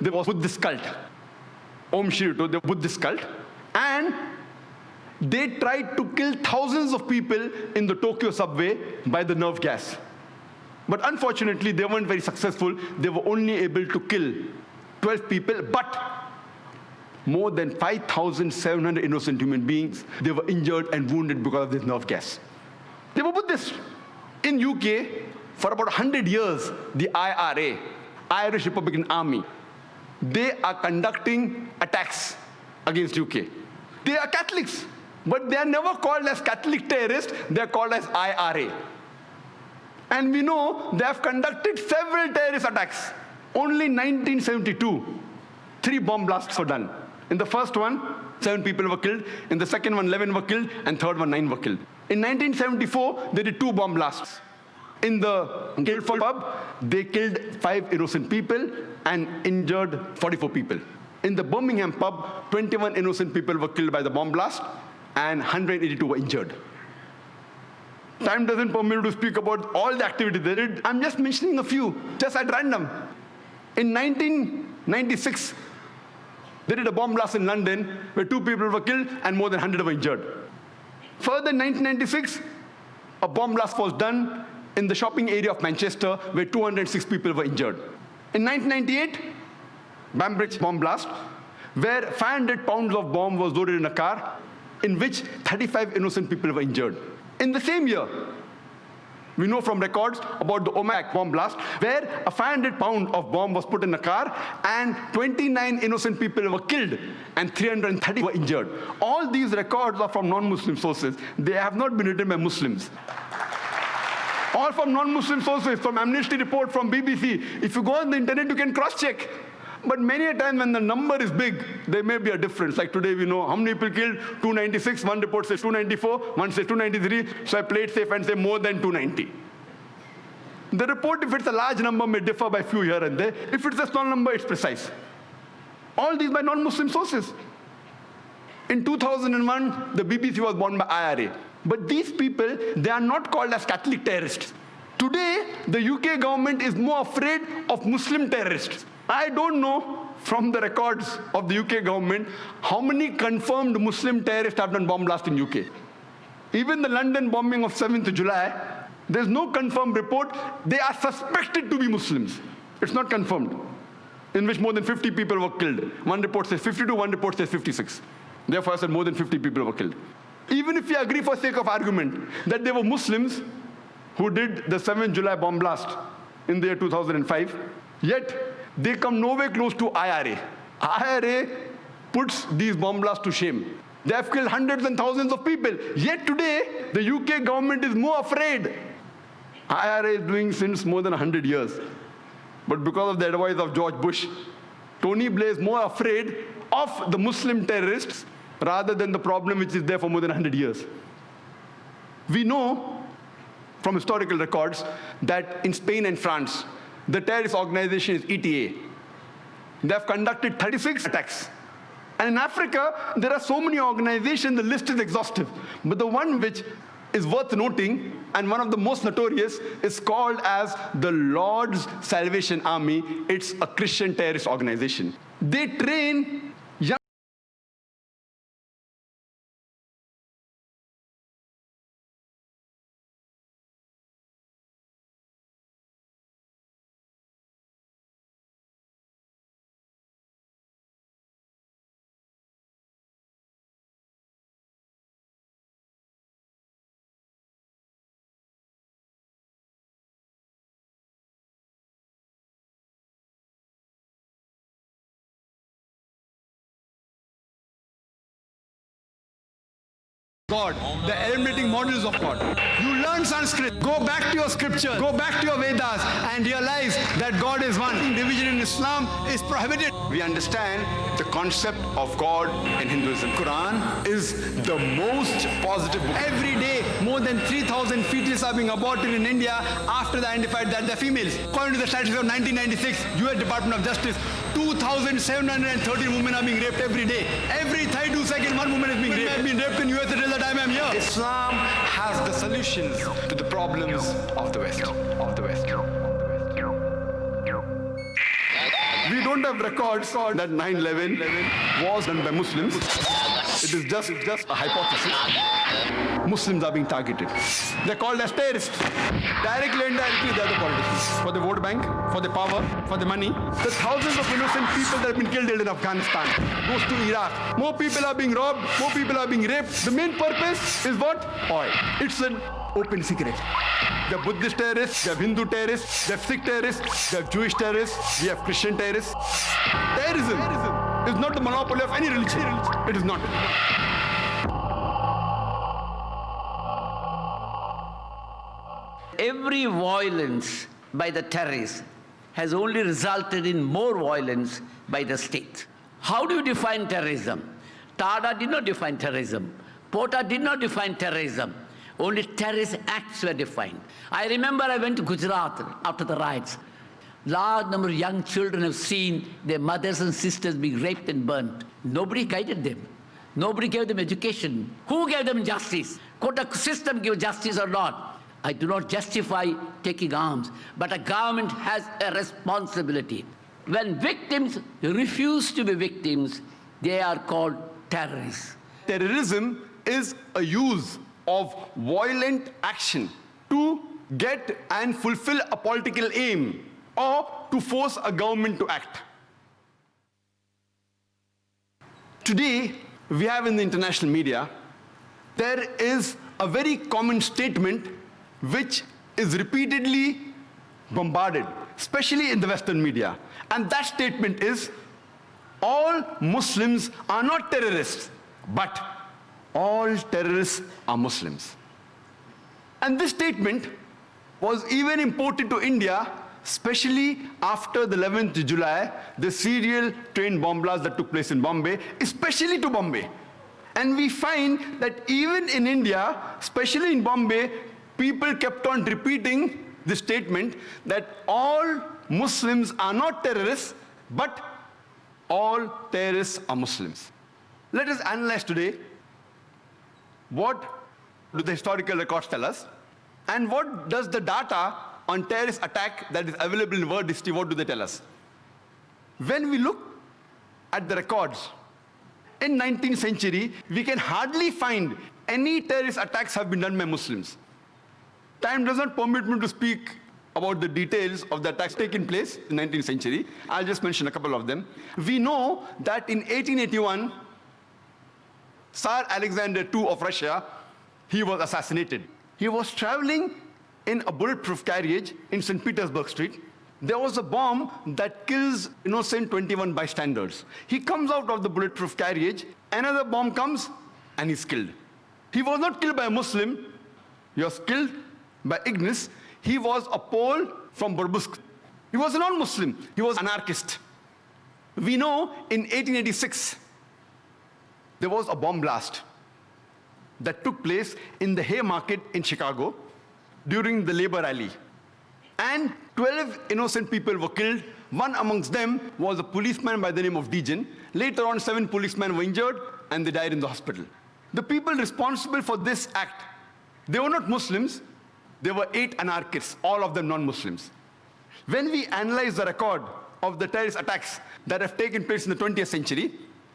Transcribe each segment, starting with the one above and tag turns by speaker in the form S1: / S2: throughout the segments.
S1: there was Buddhist cult. Om Shirito, the Buddhist cult. And they tried to kill thousands of people in the Tokyo subway by the nerve gas. But unfortunately, they weren't very successful. They were only able to kill 12 people, but more than 5,700 innocent human beings, they were injured and wounded because of this nerve gas. They were Buddhists. In UK, for about 100 years, the IRA, Irish Republican Army, they are conducting attacks against UK. They are Catholics, but they are never called as Catholic terrorists, they are called as IRA. And we know they have conducted several terrorist attacks. Only in 1972, 3 bomb blasts were done. In the first one, 7 people were killed. In the second one, 11 were killed. And third one, 9 were killed. In 1974, they did 2 bomb blasts. In the Guildford pub, they killed 5 innocent people and injured 44 people. In the Birmingham pub, 21 innocent people were killed by the bomb blast and 182 were injured. Time doesn't permit me to speak about all the activities they did. I'm just mentioning a few, just at random. In 1996, they did a bomb blast in London where 2 people were killed and more than 100 were injured. Further, in 1996, a bomb blast was done in the shopping area of Manchester where 206 people were injured. In 1998, Bambridge bomb blast, where 500 pounds of bomb was loaded in a car, in which 35 innocent people were injured. In the same year, we know from records about the Omagh bomb blast, where a 500 pound of bomb was put in a car and 29 innocent people were killed and 330 were injured. All these records are from non-Muslim sources. They have not been written by Muslims. All from non-Muslim sources, from Amnesty report, from BBC. If you go on the internet, you can cross-check. But many a time when the number is big, there may be a difference. Like today, we know how many people killed, 296, one report says 294, one says 293, so I play it safe and say more than 290. The report, if it's a large number, may differ by few here and there. If it's a small number, it's precise. All these by non-Muslim sources. In 2001, the BBC was born by IRA. But these people, they are not called as Catholic terrorists. Today, the UK government is more afraid of Muslim terrorists. I don't know from the records of the UK government how many confirmed Muslim terrorists have done bomb blast in UK. Even the London bombing of 7th July, there's no confirmed report. They are suspected to be Muslims. It's not confirmed, in which more than 50 people were killed. One report says 52, one report says 56. Therefore, I said more than 50 people were killed. Even if we agree for sake of argument that they were Muslims who did the 7th July bomb blast in the year 2005, yet they come nowhere close to IRA. IRA puts these bomb blasts to shame. They have killed hundreds and thousands of people. Yet today, the UK government is more afraid. IRA is doing since more than 100 years. But because of the advice of George Bush, Tony Blair is more afraid of the Muslim terrorists rather than the problem which is there for more than 100 years. We know from historical records that in Spain and France, the terrorist organization is ETA. They have conducted 36 attacks. And in Africa, there are so many organizations, the list is exhaustive. But the one which is worth noting, and one of the most notorious, is called as the Lord's Salvation Army. It's a Christian terrorist organization. They train young God, the eliminating models of God. You learn Sanskrit, go back to your scripture, go back to your Vedas and realize that God is one. Division in Islam is prohibited. We understand the concept of God in Hinduism. Quran is the most positive book. Every day, more than 3,000 fetuses are being aborted in India after they identified that they're females. According to the statistics of 1996, US Department of Justice, 2,713 women are being raped every day. Every 32 seconds, one woman is being raped. Have been raped in US until the time I'm here. Islam has the solutions to the problems of the West. We don't don't have records that 9/11 was done by Muslims. It is just a hypothesis. Muslims are being targeted. They're called as terrorists. Directly and indirectly, they're the politicians. For the vote bank, for the power, for the money. The thousands of innocent people that have been killed in Afghanistan goes to Iraq. More people are being robbed, more people are being raped. The main purpose is what? Oil. It's an open secret. They have Buddhist terrorists, they have Hindu terrorists, they have Sikh terrorists, they have Jewish terrorists, we have Christian terrorists. Terrorism is not the monopoly of any religion. It is not.
S2: Every violence by the terrorists has only resulted in more violence by the state. How do you define terrorism? Tada did not define terrorism. Pota did not define terrorism. Only terrorist acts were defined. I remember I went to Gujarat after the riots. Large number of young children have seen their mothers and sisters being raped and burnt. Nobody guided them. Nobody gave them education. Who gave them justice? Could the system give justice or not? I do not justify taking arms, but a government has a responsibility. When victims refuse to be victims, they are called terrorists.
S1: Terrorism is a use of violent action to get and fulfill a political aim or to force a government to act. Today, we have in the international media, there is a very common statement which is repeatedly bombarded, especially in the Western media. And that statement is, all Muslims are not terrorists, but all terrorists are Muslims. And this statement was even imported to India, especially after the 11th of July, the serial train bomb blast that took place in Bombay, especially to Bombay. And we find that even in India, especially in Bombay, people kept on repeating the statement that all Muslims are not terrorists, but all terrorists are Muslims. Let us analyze today what do the historical records tell us, and what does the data on terrorist attack that is available in world history, what do they tell us? When we look at the records, in 19th century, we can hardly find any terrorist attacks have been done by Muslims. Time does not permit me to speak about the details of the attacks taking place in the 19th century. I'll just mention a couple of them. We know that in 1881, Tsar Alexander II of Russia, he was assassinated. He was traveling in a bulletproof carriage in St. Petersburg Street. There was a bomb that kills innocent 21 bystanders. He comes out of the bulletproof carriage, another bomb comes, and he's killed. He was not killed by a Muslim, he was killed by ignorance. He was a Pole from Burbusk. He was a non-Muslim, he was an anarchist. We know in 1886, there was a bomb blast that took place in the Haymarket in Chicago during the labor rally. And 12 innocent people were killed. One amongst them was a policeman by the name of Dejan. Later on, 7 policemen were injured and they died in the hospital. The people responsible for this act, they were not Muslims, they were 8 anarchists, all of them non-Muslims. When we analyze the record of the terrorist attacks that have taken place in the 20th century,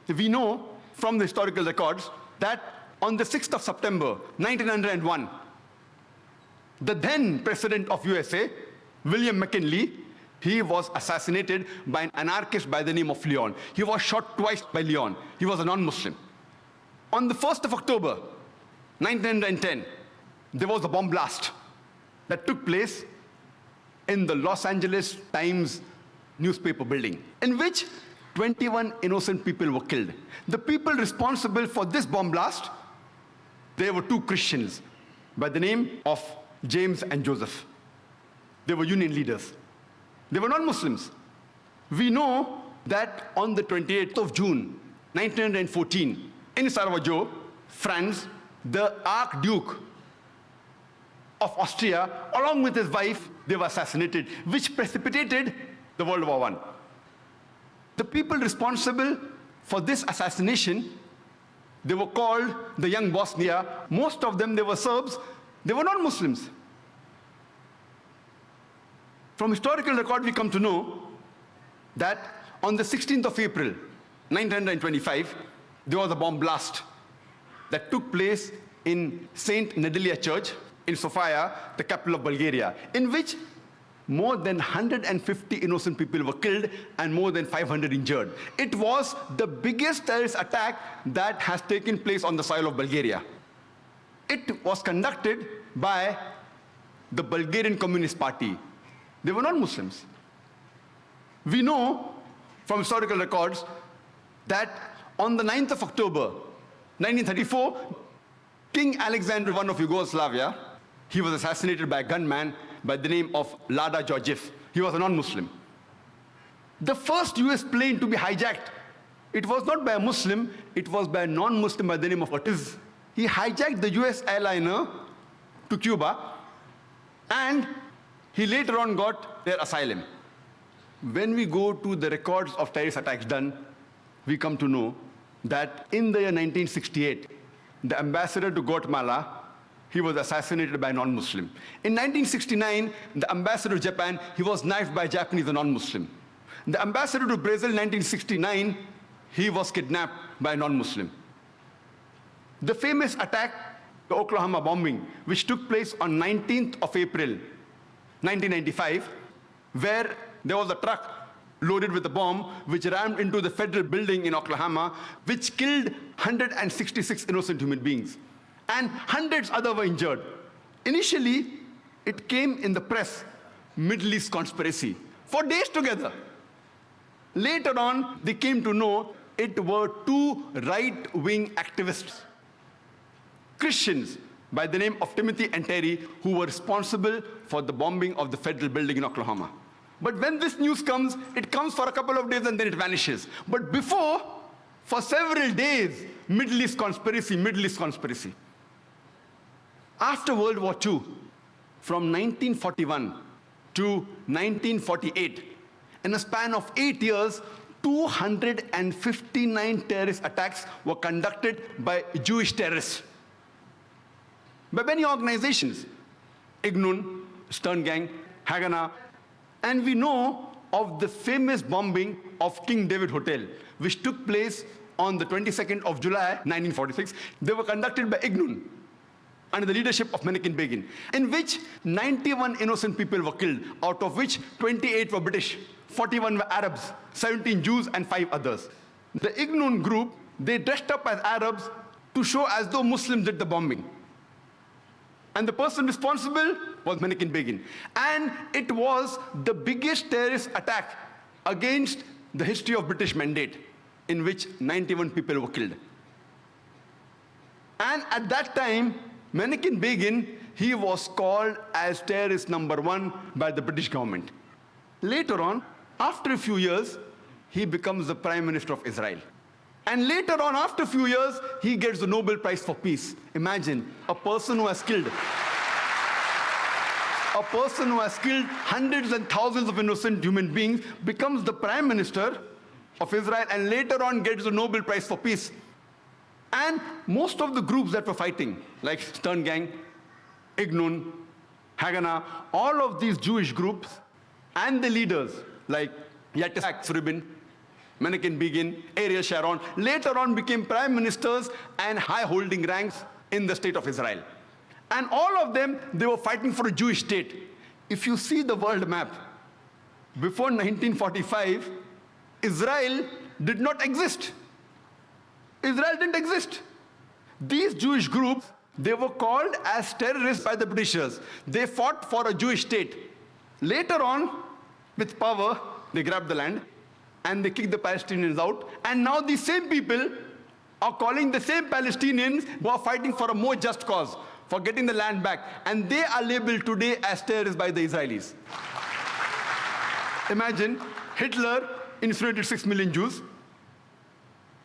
S1: we know from the historical records that on the 6th of September, 1901, the then president of USA, William McKinley, he was assassinated by an anarchist by the name of Leon. He was shot twice by Leon. He was a non-Muslim. On the 1st of October, 1910, there was a bomb blast that took place in the Los Angeles Times newspaper building, in which 21 innocent people were killed. The people responsible for this bomb blast, they were 2 Christians by the name of James and Joseph. They were union leaders. They were not Muslims. We know that on the 28th of June, 1914, in Sarajevo, France, the Archduke of Austria, along with his wife, they were assassinated, which precipitated the World War I. The people responsible for this assassination, they were called the Young Bosnia. Most of them, they were Serbs. They were not Muslims. From historical record, we come to know that on the 16th of April, 1925, there was a bomb blast that took place in St. Nedelya Church in Sofia, the capital of Bulgaria, in which more than 150 innocent people were killed and more than 500 injured. It was the biggest terrorist attack that has taken place on the soil of Bulgaria. It was conducted by the Bulgarian Communist Party. They were not Muslims. We know from historical records that on the 9th of October, 1934, King Alexander I of Yugoslavia, he was assassinated by a gunman by the name of Lada Georgiev. He was a non-Muslim. The first US plane to be hijacked, it was not by a Muslim, it was by a non-Muslim by the name of Ortiz. He hijacked the US airliner to Cuba, and he later on got their asylum. When we go to the records of terrorist attacks done, we come to know that in the year 1968, the ambassador to Guatemala, he was assassinated by a non-Muslim. In 1969, the ambassador to Japan, he was knifed by a Japanese, a non-Muslim. The ambassador to Brazil, 1969, he was kidnapped by a non-Muslim. The famous attack, the Oklahoma bombing, which took place on 19th of April, 1995, where there was a truck loaded with a bomb which rammed into the federal building in Oklahoma, which killed 166 innocent human beings. And hundreds other were injured. Initially, it came in the press, Middle East conspiracy, for days together. Later on, they came to know it were two right-wing activists, Christians by the name of Timothy and Terry, who were responsible for the bombing of the federal building in Oklahoma. But when this news comes, it comes for a couple of days and then it vanishes. But before, for several days, Middle East conspiracy, Middle East conspiracy. After World War II, from 1941 to 1948, in a span of 8 years, 259 terrorist attacks were conducted by Jewish terrorists. By many organizations, Ignun, Stern Gang, Haganah, and we know of the famous bombing of King David Hotel, which took place on the 22nd of July, 1946. They were conducted by Ignun, under the leadership of Menachem Begin, in which 91 innocent people were killed, out of which 28 were British, 41 were Arabs, 17 Jews, and 5 others. The Ignun group, they dressed up as Arabs to show as though Muslims did the bombing. And the person responsible was Menachem Begin. And it was the biggest terrorist attack against the history of British Mandate, in which 91 people were killed. And at that time, Menachem Begin, he was called as terrorist number 1 by the British government. Later on, after a few years, he becomes the Prime Minister of Israel. And later on, after a few years, he gets the Nobel Prize for Peace. Imagine, a person who has killed hundreds and thousands of innocent human beings becomes the Prime Minister of Israel and later on gets the Nobel Prize for Peace. And most of the groups that were fighting, like Stern Gang, Ignun, Haganah, all of these Jewish groups and the leaders like Yitzhak Rabin, Menachem Begin, Ariel Sharon, later on became prime ministers and high-holding ranks in the state of Israel. And all of them, they were fighting for a Jewish state. If you see the world map, before 1945, Israel did not exist. Israel didn't exist. These Jewish groups, they were called as terrorists by the Britishers. They fought for a Jewish state. Later on, with power, they grabbed the land and they kicked the Palestinians out. And now these same people are calling the same Palestinians who are fighting for a more just cause, for getting the land back. And they are labeled today as terrorists by the Israelis. Imagine, Hitler incinerated 6 million Jews.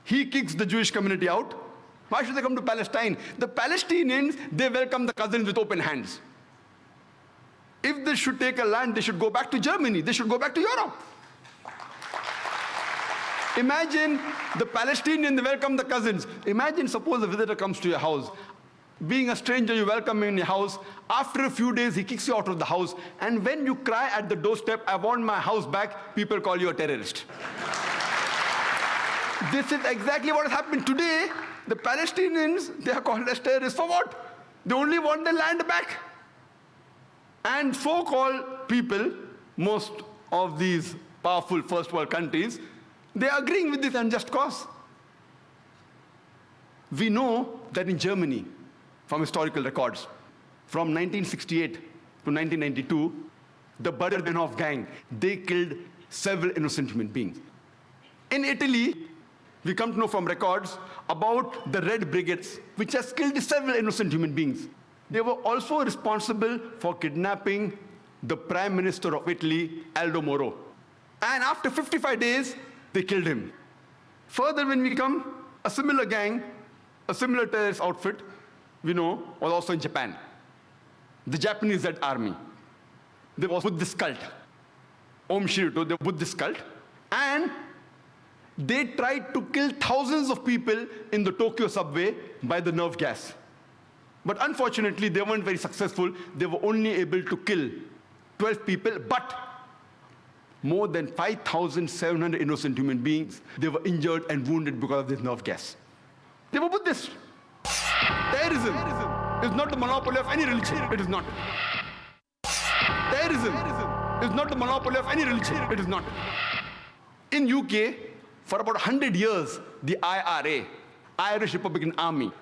S1: He kicks the Jewish community out. Why should they come to Palestine? The Palestinians, they welcome the cousins with open hands. If they should take a land, they should go back to Germany. They should go back to Europe. Imagine the Palestinian, they welcome the cousins. Imagine, suppose a visitor comes to your house. Being a stranger, you welcome him in your house. After a few days, he kicks you out of the house. And when you cry at the doorstep, I want my house back, people call you a terrorist. This is exactly what has happened today. The Palestinians, they are called as terrorists for what? They only want their land back. And so-called people, most of these powerful first world countries, they are agreeing with this unjust cause. We know that in Germany, from historical records, from 1968 to 1992, the Bader-Meinhof gang, they killed several innocent human beings. In Italy, we come to know from records about the Red Brigades, which has killed several innocent human beings. They were also responsible for kidnapping the Prime Minister of Italy, Aldo Moro. And after 55 days, they killed him. Further, when we come, a similar gang, a similar terrorist outfit, we know, was also in Japan. The Japanese Red Army. They was with this cult, Om Shirito, they were with this cult, and they tried to kill thousands of people in the Tokyo subway by the nerve gas. But unfortunately, they weren't very successful. They were only able to kill 12 people, but more than 5,700 innocent human beings, they were injured and wounded because of this nerve gas. They were Buddhists. Terrorism is not the monopoly of any religion. It is not. Terrorism is not the monopoly of any religion. It is not. In UK, for about 100 years, the IRA, Irish Republican Army,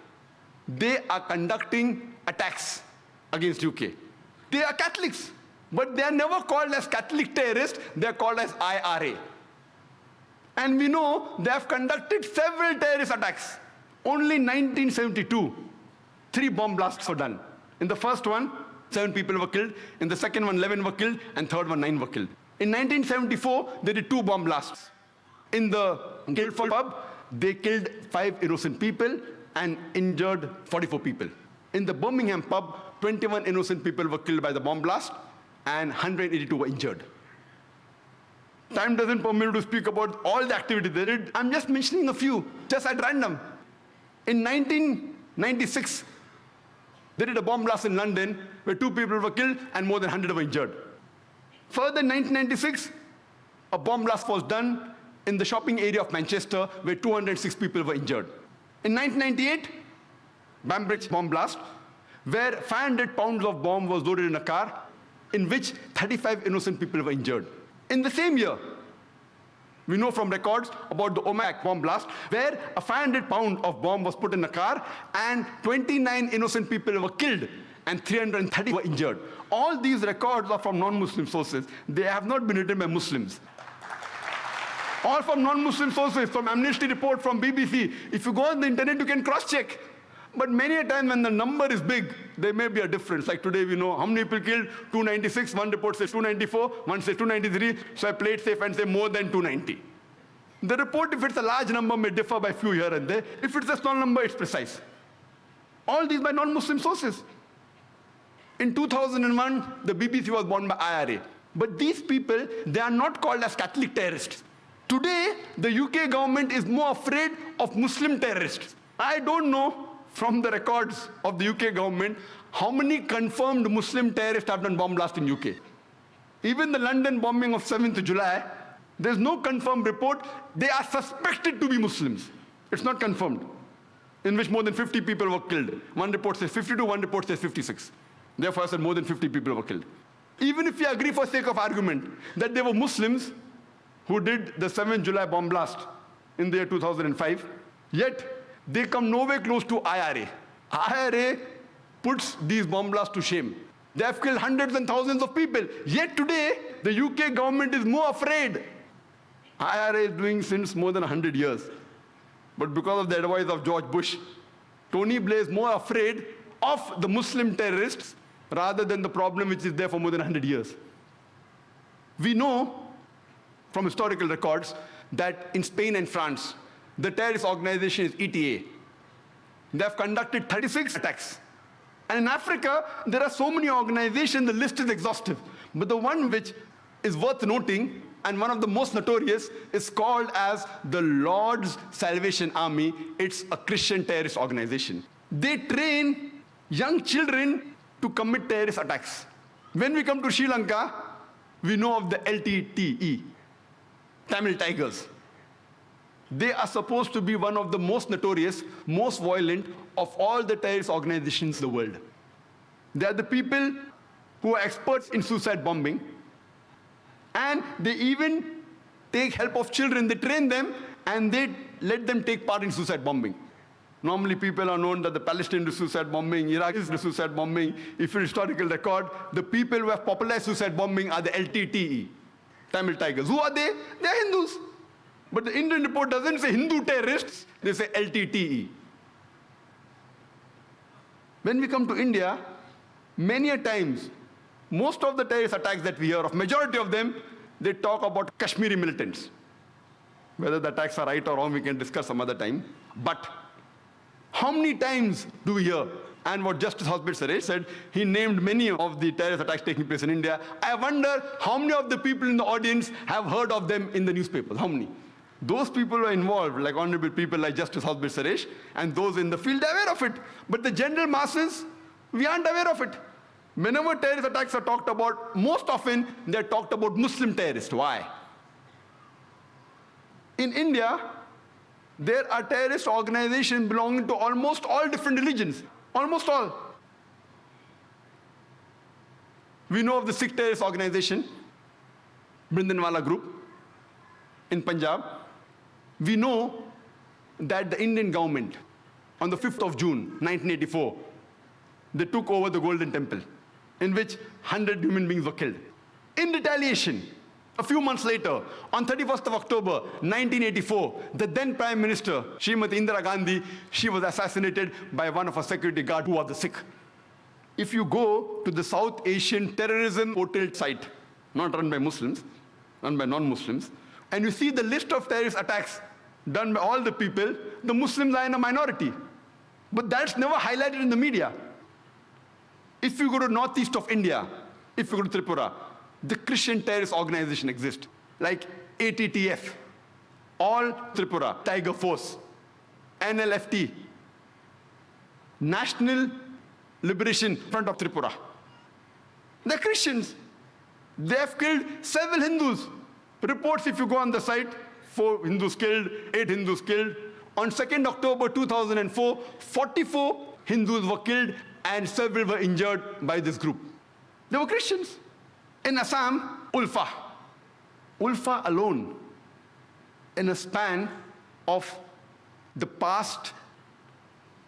S1: they are conducting attacks against UK. They are Catholics, but they are never called as Catholic terrorists, they are called as IRA. And we know they have conducted several terrorist attacks. Only in 1972, 3 bomb blasts were done. In the first one, 7 people were killed. In the second one, 11 were killed. And third one, 9 were killed. In 1974, they did 2 bomb blasts. In the Guildford pub, they killed 5 innocent people and injured 44 people. In the Birmingham pub, 21 innocent people were killed by the bomb blast and 182 were injured. Time doesn't permit me to speak about all the activities they did. I'm just mentioning a few, just at random. In 1996, they did a bomb blast in London where 2 people were killed and more than 100 were injured. Further, in 1996, a bomb blast was done in the shopping area of Manchester where 206 people were injured. In 1998, Bambrick's bomb blast, where 500 pounds of bomb was loaded in a car, in which 35 innocent people were injured. In the same year, we know from records about the Omagh bomb blast, where a 500-pound of bomb was put in a car and 29 innocent people were killed and 330 were injured. All these records are from non-Muslim sources. They have not been written by Muslims. All from non-Muslim sources, from Amnesty report, from BBC. If you go on the internet, you can cross-check. But many a time when the number is big, there may be a difference. Like today, we know how many people killed, 296, one report says 294, one says 293, so I play it safe and say more than 290. The report, if it's a large number, may differ by few here and there. If it's a small number, it's precise. All these by non-Muslim sources. In 2001, the BBC was bought by IRA. But these people, they are not called as Catholic terrorists. Today, the UK government is more afraid of Muslim terrorists. I don't know from the records of the UK government how many confirmed Muslim terrorists have done bomb blasts in UK. Even the London bombing of 7th July, there's no confirmed report. They are suspected to be Muslims. It's not confirmed, in which more than 50 people were killed. One report says 52, one report says 56. Therefore, I said more than 50 people were killed. Even if we agree for sake of argument that they were Muslims who did the 7th July bomb blast in the year 2005, yet they come nowhere close to IRA. IRA puts these bomb blasts to shame. They have killed hundreds and thousands of people. Yet today, the UK government is more afraid. IRA is doing since more than 100 years. But because of the advice of George Bush, Tony Blair is more afraid of the Muslim terrorists rather than the problem which is there for more than 100 years. We know from historical records that in Spain and France, the terrorist organization is ETA. They have conducted 36 attacks. And in Africa, there are so many organizations, the list is exhaustive. But the one which is worth noting, and one of the most notorious, is called as the Lord's Salvation Army. It's a Christian terrorist organization. They train young children to commit terrorist attacks. When we come to Sri Lanka, we know of the LTTE, Tamil Tigers. They are supposed to be one of the most notorious, most violent of all the terrorist organizations in the world. They are the people who are experts in suicide bombing, and they even take help of children. They train them and they let them take part in suicide bombing. Normally people are known that the Palestinian do suicide bombing, Iraq is the suicide bombing. If you historical record, the people who have popularized suicide bombing are the LTTE, Tamil Tigers. Who are they? They are Hindus. But the Indian report doesn't say Hindu terrorists, they say LTTE. When we come to India, many a times, most of the terrorist attacks that we hear of, majority of them, they talk about Kashmiri militants. Whether the attacks are right or wrong, we can discuss some other time. But how many times do we hear? And what Justice Hosbir Suresh said, he named many of the terrorist attacks taking place in India. I wonder how many of the people in the audience have heard of them in the newspapers. How many? Those people who are involved, like honorable people like Justice Hosbir Suresh, and those in the field are aware of it. But the general masses, we aren't aware of it. Whenever terrorist attacks are talked about, most often they're talked about Muslim terrorists. Why? In India, there are terrorist organizations belonging to almost all different religions. Almost all. We know of the Sikh terrorist organization, Bhindranwala Group, in Punjab. We know that the Indian government, on the 5th of June, 1984, they took over the Golden Temple, in which 100 human beings were killed. In retaliation, a few months later, on 31st of October, 1984, the then Prime Minister, Srimati Indira Gandhi, she was assassinated by one of her security guards who was the Sikh. If you go to the South Asian terrorism portal site, not run by Muslims, run by non-Muslims, and you see the list of terrorist attacks done by all the people, the Muslims are in a minority. But that's never highlighted in the media. If you go to northeast of India, if you go to Tripura, the Christian terrorist organization exists, like ATTF, All Tripura, Tiger Force, NLFT, National Liberation Front of Tripura. They're Christians. They have killed several Hindus. Reports, if you go on the site, 4 Hindus killed, 8 Hindus killed. On 2nd October 2004, 44 Hindus were killed and several were injured by this group. They were Christians. In Assam, Ulfa. Ulfa alone, in a span of the past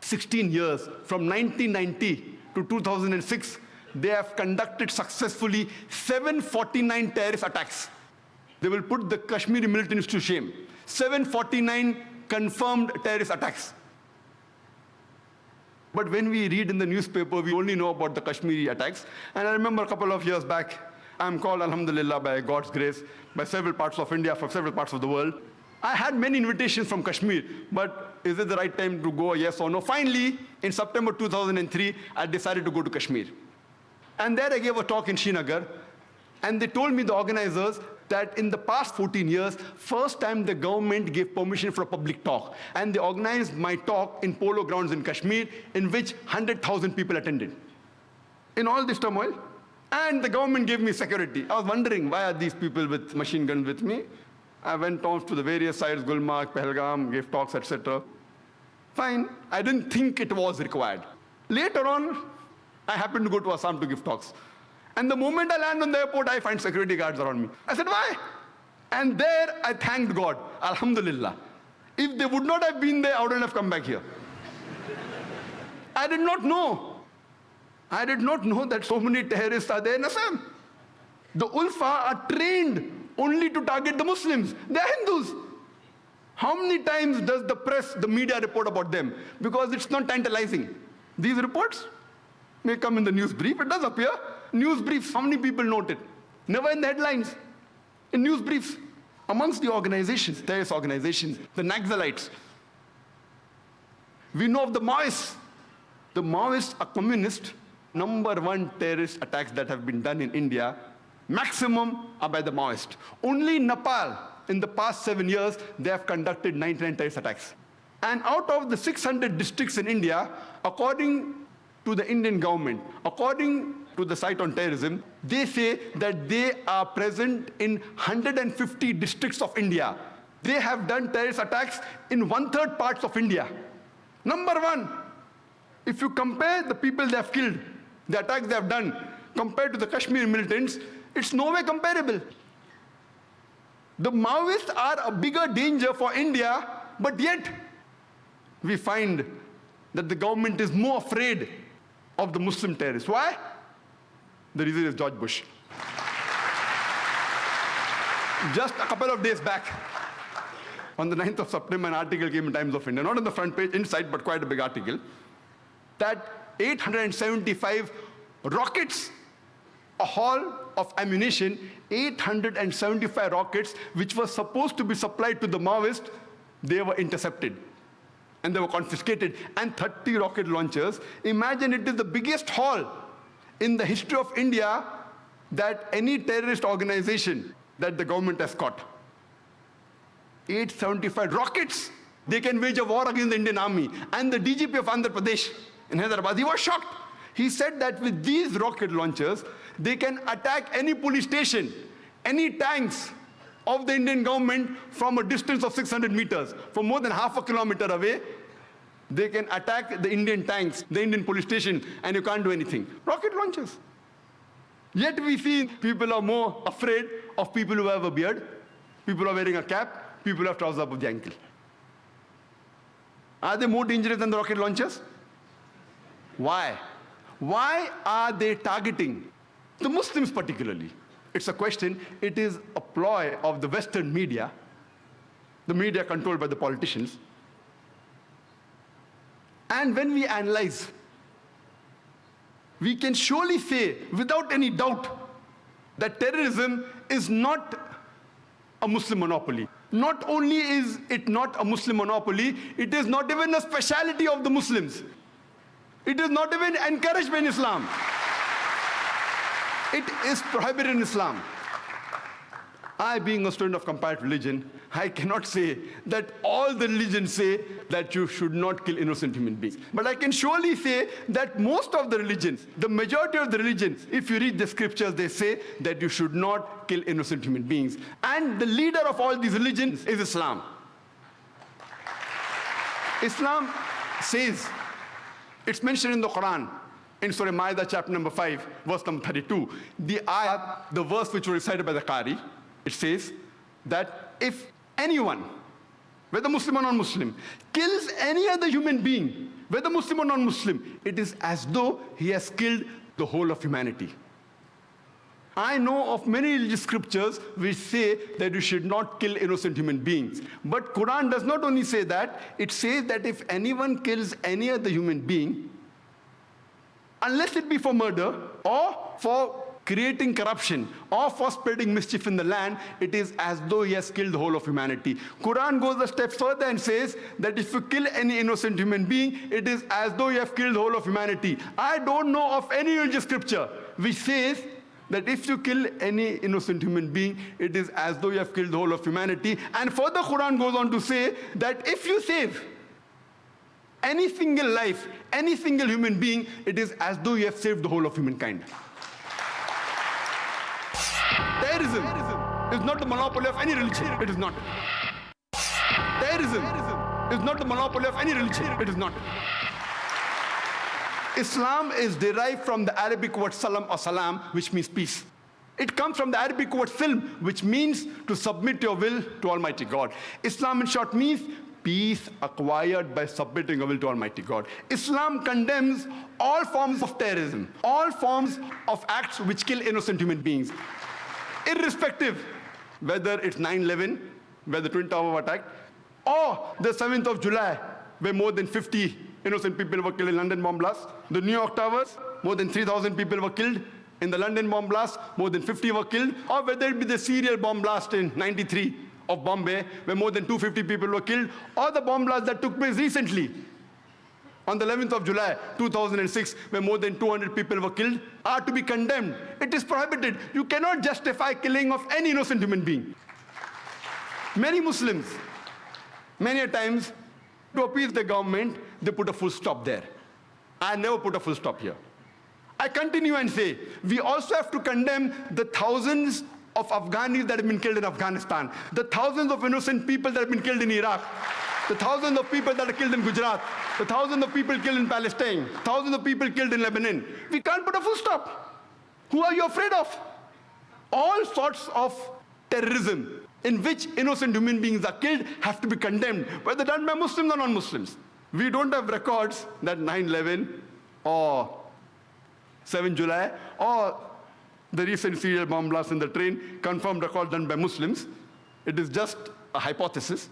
S1: 16 years, from 1990 to 2006, they have conducted successfully 749 terrorist attacks. They will put the Kashmiri militants to shame. 749 confirmed terrorist attacks. But when we read in the newspaper, we only know about the Kashmiri attacks. And I remember a couple of years back, I'm called, alhamdulillah, by God's grace, by several parts of India, from several parts of the world. I had many invitations from Kashmir, but is it the right time to go, yes or no? Finally, in September 2003, I decided to go to Kashmir. And there I gave a talk in Srinagar, and they told me, the organizers, that in the past 14 years, first time the government gave permission for a public talk. And they organized my talk in polo grounds in Kashmir, in which 100,000 people attended. In all this turmoil, and the government gave me security. I was wondering, why are these people with machine guns with me? I went on to the various sites, Gulmarg, Pahalgam, gave talks, etc. Fine, I didn't think it was required. Later on, I happened to go to Assam to give talks. And the moment I land on the airport, I find security guards around me. I said, why? And there I thanked God, alhamdulillah. If they would not have been there, I wouldn't have come back here. I did not know. I did not know that so many terrorists are there in Assam. The Ulfa are trained only to target the Muslims. They are Hindus. How many times does the press, the media report about them? Because it's not tantalizing. These reports may come in the news brief. It does appear. News briefs, how many people note it? Never in the headlines. In news briefs. Amongst the organizations, terrorist organizations, the Naxalites. We know of the Maoists. The Maoists are communist. #1 terrorist attacks that have been done in India, maximum are by the Maoists. Only in Nepal, in the past 7 years, they have conducted 99 terrorist attacks. And out of the 600 districts in India, according to the Indian government, according to the site on terrorism, they say that they are present in 150 districts of India. They have done terrorist attacks in 1/3 parts of India. Number one, if you compare the people they have killed, the attacks they have done, compared to the Kashmir militants, it's no way comparable. The Maoists are a bigger danger for India, but yet we find that the government is more afraid of the Muslim terrorists. Why? The reason is George Bush. Just a couple of days back, on the 9th of September, an article came in Times of India, not on the front page, inside, but quite a big article, that 875 rockets, a haul of ammunition, 875 rockets, which were supposed to be supplied to the Maoists, they were intercepted. And they were confiscated. And 30 rocket launchers. Imagine, it is the biggest haul in the history of India that any terrorist organization that the government has caught. 875 rockets. They can wage a war against the Indian army. And the DGP of Andhra Pradesh in Hyderabad, he was shocked. He said that with these rocket launchers, they can attack any police station, any tanks of the Indian government from a distance of 600 meters. From more than half a kilometer away, they can attack the Indian tanks, the Indian police station, and you can't do anything. Rocket launchers. Yet we see people are more afraid of people who have a beard, people who are wearing a cap, people who have trousers above the ankle. Are they more dangerous than the rocket launchers? Why? Why are they targeting the Muslims particularly? It's a question. It is a ploy of the Western media, the media controlled by the politicians. And when we analyze, we can surely say, without any doubt, that terrorism is not a Muslim monopoly. Not only is it not a Muslim monopoly, it is not even a speciality of the Muslims. It is not even encouraged by Islam. It is prohibited in Islam. I, being a student of comparative religion, I cannot say that all the religions say that you should not kill innocent human beings. But I can surely say that most of the religions, the majority of the religions, if you read the scriptures, they say that you should not kill innocent human beings. And the leader of all these religions is Islam. Islam says, it's mentioned in the Quran, in Surah Ma'idah, chapter number 5, verse number 32. The ayat, the verse which was recited by the Qari, it says that if anyone, whether Muslim or non-Muslim, kills any other human being, whether Muslim or non-Muslim, it is as though he has killed the whole of humanity. I know of many religious scriptures which say that you should not kill innocent human beings. But Quran does not only say that, it says that if anyone kills any other human being, unless it be for murder or for creating corruption or for spreading mischief in the land, it is as though he has killed the whole of humanity. Quran goes a step further and says that if you kill any innocent human being, it is as though you have killed the whole of humanity. I don't know of any religious scripture which says that if you kill any innocent human being, it is as though you have killed the whole of humanity. And further, Quran goes on to say that if you save any single life, any single human being, it is as though you have saved the whole of humankind. Terrorism is not the monopoly of any religion. It is not. Terrorism is not the monopoly of any religion. It is not. Islam is derived from the Arabic word salam or salam, which means peace. It comes from the Arabic word silm, which means to submit your will to Almighty God. Islam, in short, means peace acquired by submitting your will to Almighty God. Islam condemns all forms of terrorism, all forms of acts which kill innocent human beings, irrespective whether it's 9/11, where the Twin Tower was attacked, or the 7th of July, where more than 50 innocent people were killed in London bomb blast. The New York Towers, more than 3,000 people were killed. In the London bomb blast, more than 50 were killed. Or whether it be the serial bomb blast in '93 of Bombay, where more than 250 people were killed, or the bomb blast that took place recently on the 11th of July, 2006, where more than 200 people were killed, are to be condemned. It is prohibited. You cannot justify killing of any innocent human being. Many Muslims, many a times, to appease the government, they put a full stop there. I never put a full stop here. I continue and say, we also have to condemn the thousands of Afghanis that have been killed in Afghanistan, the thousands of innocent people that have been killed in Iraq, the thousands of people that are killed in Gujarat, the thousands of people killed in Palestine, thousands of people killed in Lebanon. We can't put a full stop. Who are you afraid of? All sorts of terrorism in which innocent human beings are killed have to be condemned, whether done by Muslims or non-Muslims. We don't have records that 9/11 or 7 July or the recent serial bomb blast in the train confirmed record done by Muslims. It is just a hypothesis.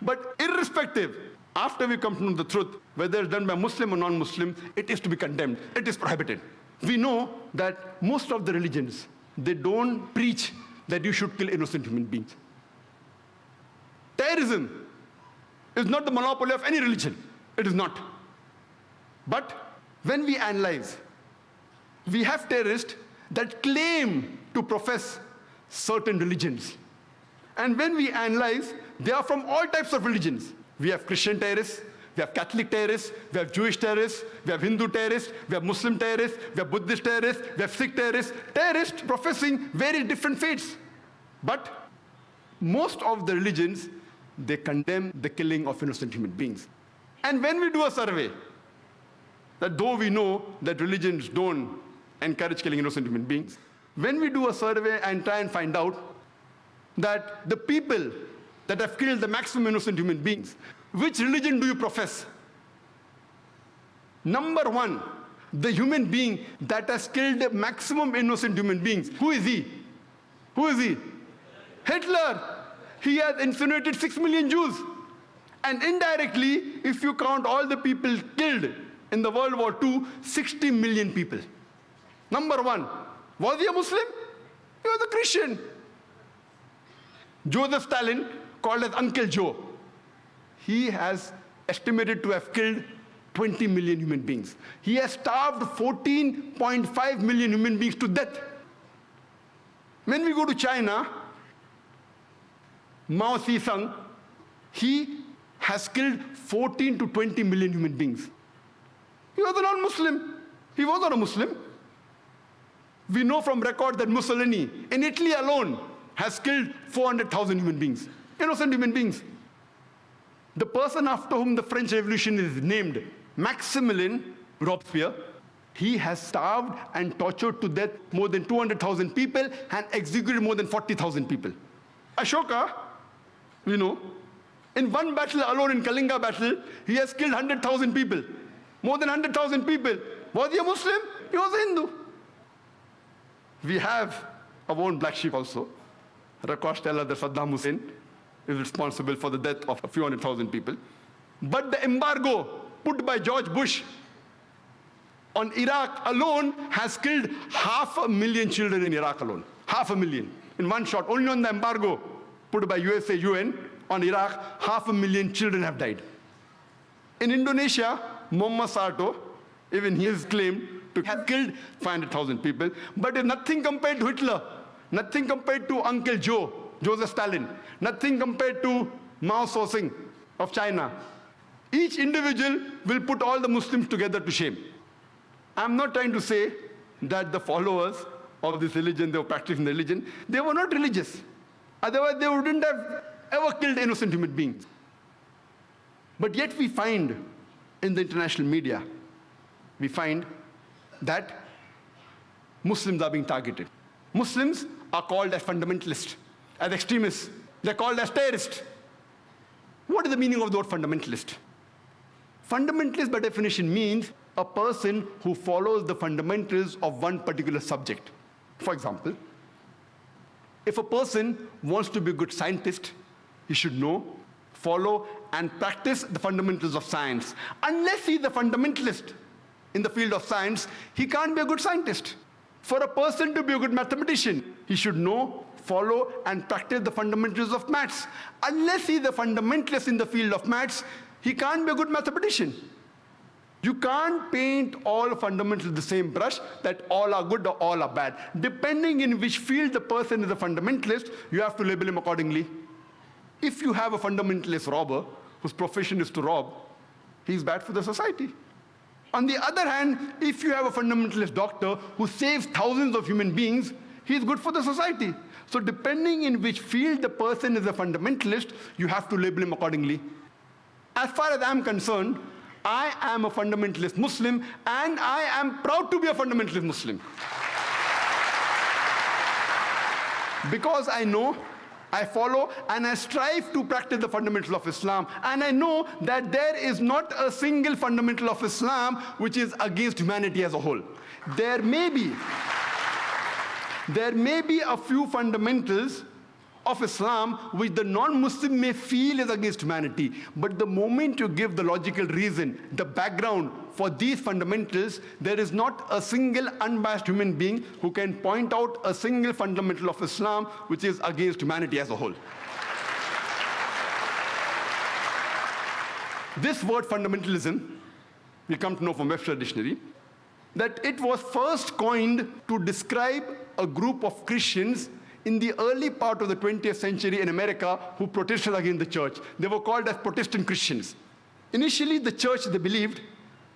S1: But irrespective, after we come to know the truth, whether it's done by Muslim or non-Muslim, it is to be condemned. It is prohibited. We know that most of the religions, they don't preach that you should kill innocent human beings. Terrorism is not the monopoly of any religion. It is not. But when we analyze, we have terrorists that claim to profess certain religions. And when we analyze, they are from all types of religions. We have Christian terrorists, we have Catholic terrorists, we have Jewish terrorists, we have Hindu terrorists, we have Muslim terrorists, we have Buddhist terrorists, we have Sikh terrorists professing very different faiths. But most of the religions, they condemn the killing of innocent human beings. And when we do a survey, that though we know that religions don't encourage killing innocent human beings, when we do a survey and try and find out that the people that have killed the maximum innocent human beings, which religion do you profess? Number one, the human being that has killed the maximum innocent human beings. Who is he? Who is he? Hitler. He has incinerated 6 million Jews. And indirectly, if you count all the people killed in the World War II, 60 million people. Number one, was he a Muslim? He was a Christian. Joseph Stalin, called as Uncle Joe, he has estimated to have killed 20 million human beings. He has starved 14.5 million human beings to death. When we go to China, Mao Zedong, he has killed 14 to 20 million human beings. He was a non-Muslim. He was not a Muslim. We know from record that Mussolini, in Italy alone, has killed 400,000 human beings, innocent human beings. The person after whom the French Revolution is named, Maximilien Robespierre, he has starved and tortured to death more than 200,000 people and executed more than 40,000 people. Ashoka, we know, in one battle alone, in Kalinga battle, he has killed 100,000 people, more than 100,000 people. Was he a Muslim? He was a Hindu. We have our own black sheep also. Records tell us that Saddam Hussein is responsible for the death of a few 100,000 people. But the embargo put by George Bush on Iraq alone has killed 500,000 children in Iraq alone. 500,000 in one shot. Only on the embargo put by USA, UN on Iraq, 500,000 children have died. In Indonesia, Muammar Soeharto, even he is claimed to have killed 500,000 people, but it's nothing compared to Hitler, nothing compared to Uncle Joe, Joseph Stalin, nothing compared to Mao Zedong of China. Each individual will put all the Muslims together to shame. I'm not trying to say that the followers of this religion, they were practicing the religion, they were not religious. Otherwise, they wouldn't have ever killed innocent human beings. But yet we find in the international media, we find that Muslims are being targeted. Muslims are called as fundamentalists, as extremists. They're called as terrorists. What is the meaning of the word fundamentalist? Fundamentalist, by definition, means a person who follows the fundamentals of one particular subject. For example, if a person wants to be a good scientist, he should know, follow, and practice the fundamentals of science. Unless he's a fundamentalist in the field of science, he can't be a good scientist. For a person to be a good mathematician, he should know, follow, and practice the fundamentals of maths. Unless he's a fundamentalist in the field of maths, he can't be a good mathematician. You can't paint all fundamentals with the same brush, that all are good or all are bad. Depending in which field the person is a fundamentalist, you have to label him accordingly. If you have a fundamentalist robber whose profession is to rob, he's bad for the society. On the other hand, if you have a fundamentalist doctor who saves thousands of human beings, he is good for the society. So depending in which field the person is a fundamentalist, you have to label him accordingly. As far as I'm concerned, I am a fundamentalist Muslim, and I am proud to be a fundamentalist Muslim. Because I know, I follow, and I strive to practice the fundamentals of Islam. And I know that there is not a single fundamental of Islam which is against humanity as a whole. There may be a few fundamentals of Islam which the non-Muslim may feel is against humanity. But the moment you give the logical reason, the background for these fundamentals, there is not a single unbiased human being who can point out a single fundamental of Islam which is against humanity as a whole. This word fundamentalism, we come to know from Webster Dictionary, that it was first coined to describe a group of Christians in the early part of the 20th century in America who protested against the church. They were called as Protestant Christians. Initially, the church, they believed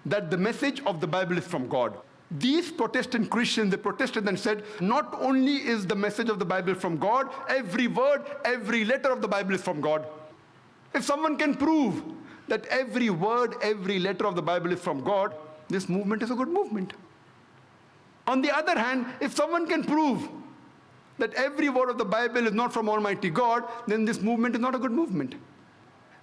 S1: that the message of the Bible is from God. These Protestant Christians, they protested and said, not only is the message of the Bible from God, every word, every letter of the Bible is from God. If someone can prove that every word, every letter of the Bible is from God, this movement is a good movement. On the other hand, if someone can prove that every word of the Bible is not from Almighty God, then this movement is not a good movement.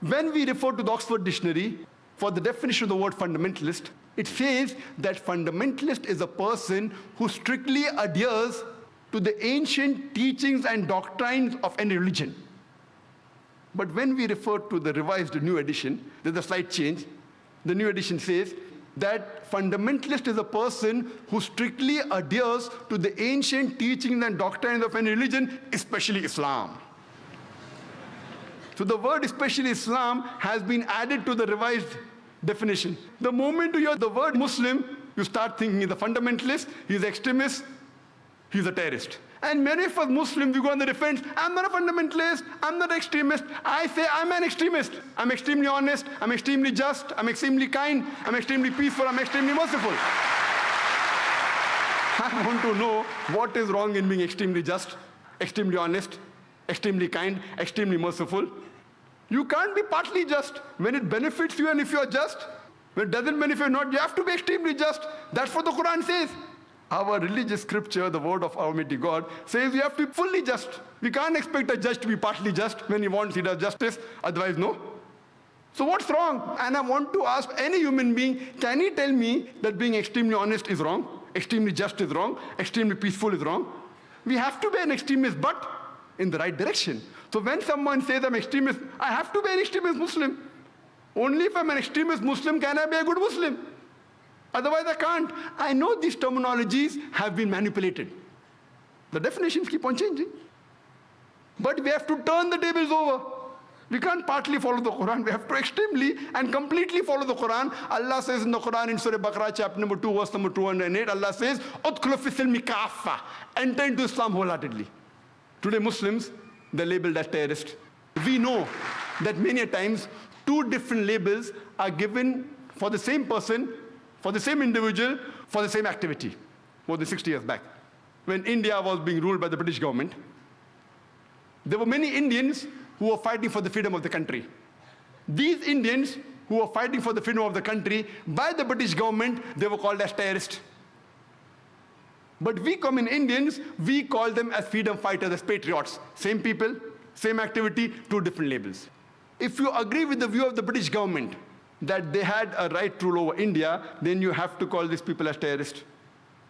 S1: When we refer to the Oxford Dictionary for the definition of the word fundamentalist, it says that fundamentalist is a person who strictly adheres to the ancient teachings and doctrines of any religion. But when we refer to the revised new edition, there's a slight change. The new edition says that fundamentalist is a person who strictly adheres to the ancient teachings and doctrines of any religion, especially Islam. So the word especially Islam has been added to the revised definition. The moment you hear the word Muslim, you start thinking he's a fundamentalist, he's an extremist, he's a terrorist. And many of us Muslims, we go on the defense, I'm not a fundamentalist, I'm not an extremist. I say I'm an extremist. I'm extremely honest, I'm extremely just, I'm extremely kind, I'm extremely peaceful, I'm extremely merciful. I want to know what is wrong in being extremely just, extremely honest, extremely kind, extremely merciful. You can't be partly just. When it benefits you and if you are just, when it doesn't benefit you not, you have to be extremely just. That's what the Quran says. Our religious scripture, the word of Almighty God, says you have to be fully just. We can't expect a judge to be partly just. When he wants, he does justice. Otherwise, no. So what's wrong? And I want to ask any human being, can he tell me that being extremely honest is wrong? Extremely just is wrong? Extremely peaceful is wrong? We have to be an extremist, but in the right direction. So when someone says I'm extremist, I have to be an extremist Muslim. Only if I'm an extremist Muslim can I be a good Muslim. Otherwise, I can't. I know these terminologies have been manipulated. The definitions keep on changing. But we have to turn the tables over. We can't partly follow the Quran. We have to extremely and completely follow the Quran. Allah says in the Quran in Surah Baqarah, chapter number 2, verse number 208, Allah says, "Udkhulu fi silmi kaffa." Enter into Islam wholeheartedly. Today, Muslims, they're labeled as terrorists. We know that many a times, two different labels are given for the same person, for the same individual, for the same activity, more than 60 years back. When India was being ruled by the British government, there were many Indians who were fighting for the freedom of the country. These Indians who were fighting for the freedom of the country by the British government, they were called as terrorists. But we common Indians, we call them as freedom fighters, as patriots. Same people, same activity, two different labels. If you agree with the view of the British government that they had a right to rule over India, then you have to call these people as terrorists.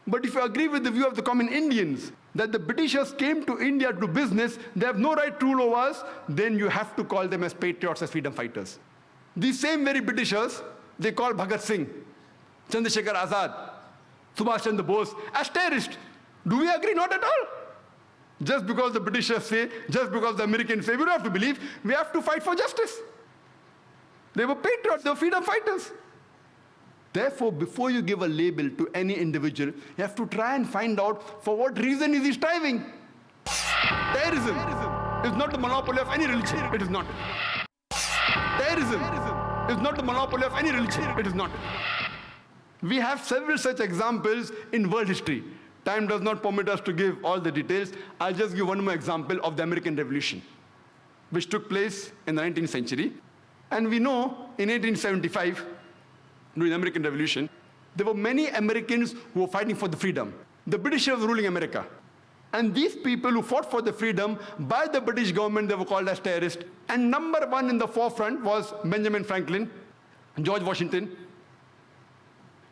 S1: But if you agree with the view of the common Indians that the Britishers came to India to do business, they have no right to rule over us, then you have to call them as patriots, as freedom fighters. These same very Britishers, they call Bhagat Singh, Chandrasekhar Azad, Subhash Chandra Bose as terrorists. Do we agree? Not at all. Just because the Britishers say, just because the Americans say, we don't have to believe, we have to fight for justice. They were patriots, they were freedom fighters. Therefore, before you give a label to any individual, you have to try and find out for what reason is he striving. Terrorism is not the monopoly of any religion. It is not. Terrorism is not the monopoly of any religion. It is not. We have several such examples in world history. Time does not permit us to give all the details. I'll just give one more example of the American Revolution, which took place in the 19th century. And we know in 1875, during the American Revolution, there were many Americans who were fighting for the freedom. The British were ruling America. And these people who fought for the freedom by the British government, they were called as terrorists. And number one in the forefront was Benjamin Franklin, George Washington.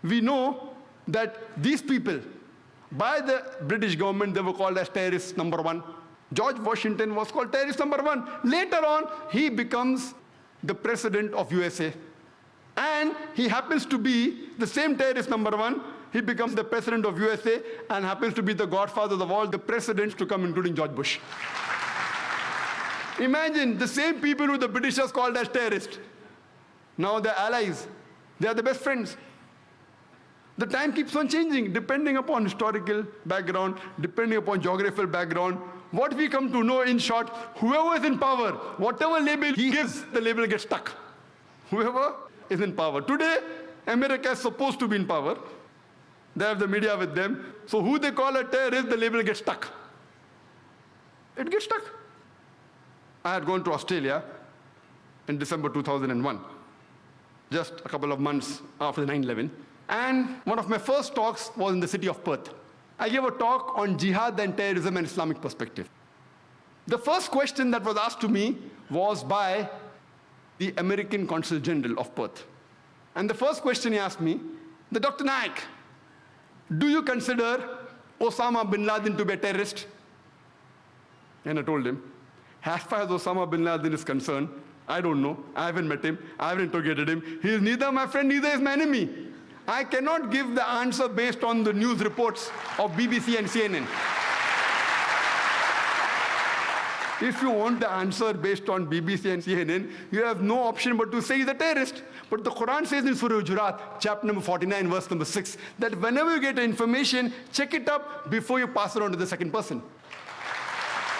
S1: We know that these people, by the British government, they were called as terrorists number one. George Washington was called terrorist number one. Later on, he becomes the president of USA. And he happens to be the same terrorist number one. He becomes the president of USA and happens to be the godfather of all the presidents to come, including George Bush. Imagine the same people who the Britishers called as terrorists. Now they're allies. They are the best friends. The time keeps on changing, depending upon historical background, depending upon geographical background. What we come to know, in short, whoever is in power, whatever label he gives, the label gets stuck. Whoever is in power. Today, America is supposed to be in power. They have the media with them. So who they call a terrorist, the label gets stuck. It gets stuck. I had gone to Australia in December 2001, just a couple of months after 9/11. And one of my first talks was in the city of Perth. I gave a talk on jihad and terrorism and Islamic perspective. The first question that was asked to me was by the American Consul General of Perth. And the first question he asked me, Dr. Naik, do you consider Osama bin Laden to be a terrorist? And I told him, as far as Osama bin Laden is concerned, I don't know. I haven't met him. I haven't interrogated him. He is neither my friend, neither is my enemy. I cannot give the answer based on the news reports of BBC and CNN. If you want the answer based on BBC and CNN, you have no option but to say he's a terrorist. But the Quran says in Surah Hujurat, chapter number 49, verse number 6, that whenever you get information, check it up before you pass it on to the second person.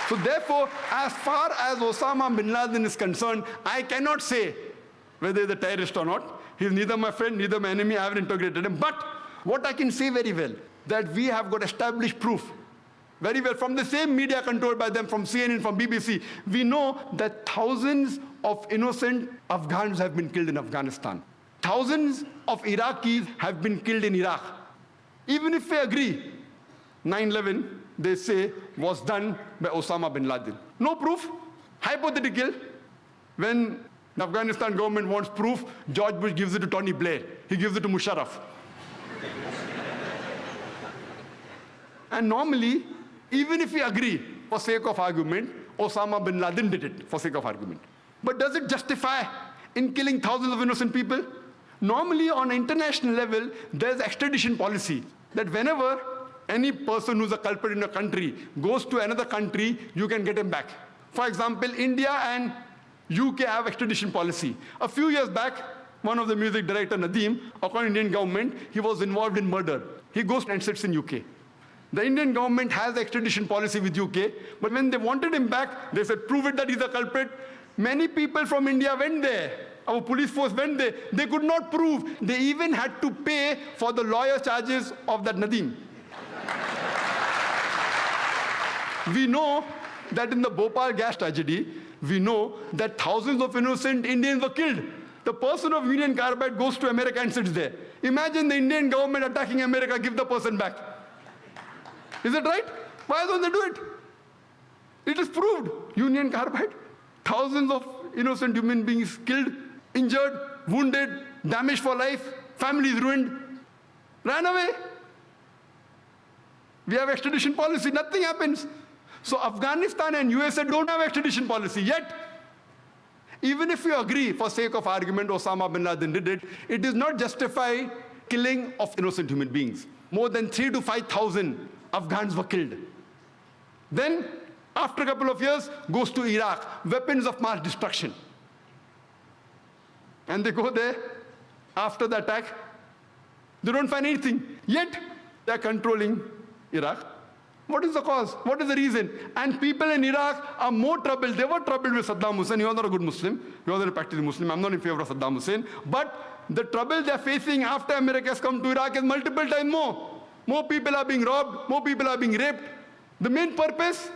S1: So therefore, as far as Osama bin Laden is concerned, I cannot say whether he's a terrorist or not. He's neither my friend, neither my enemy. I haven't integrated him. But what I can say very well, that we have got established proof very well from the same media controlled by them, from CNN, from BBC. We know that thousands of innocent Afghans have been killed in Afghanistan. Thousands of Iraqis have been killed in Iraq. Even if we agree, 9/11, they say, was done by Osama bin Laden. No proof. Hypothetical. When the Afghanistan government wants proof, George Bush gives it to Tony Blair. He gives it to Musharraf. And normally, even if we agree, for sake of argument, Osama bin Laden did it, for sake of argument. But does it justify in killing thousands of innocent people? Normally, on an international level, there's extradition policy that whenever any person who's a culprit in a country goes to another country, you can get him back. For example, India and UK have extradition policy. A few years back, one of the music director, Nadeem, according to Indian government, he was involved in murder. He goes and sits in UK. The Indian government has the extradition policy with UK, but when they wanted him back, they said, prove it that he's a culprit. Many people from India went there. Our police force went there. They could not prove. They even had to pay for the lawyer charges of that Nadeem. We know that in the Bhopal gas tragedy, we know that thousands of innocent Indians were killed. The person of Union Carbide goes to America and sits there. Imagine the Indian government attacking America, give the person back. Is it right? Why don't they do it? It is proved. Union Carbide, thousands of innocent human beings killed, injured, wounded, damaged for life, families ruined, ran away. We have extradition policy, nothing happens. So Afghanistan and USA don't have extradition policy yet. Even if you agree, for sake of argument, Osama bin Laden did it, it does not justify killing of innocent human beings. More than 3,000 to 5,000 Afghans were killed. Then, after a couple of years, goes to Iraq, weapons of mass destruction. And they go there, after the attack, they don't find anything. Yet, they're controlling Iraq. What is the cause? What is the reason? And people in Iraq are more troubled. They were troubled with Saddam Hussein. He was not a good Muslim. He was not a practicing Muslim. I'm not in favor of Saddam Hussein. But the trouble they're facing after America has come to Iraq is multiple times more. more people are being robbed, more people are being raped. The main purpose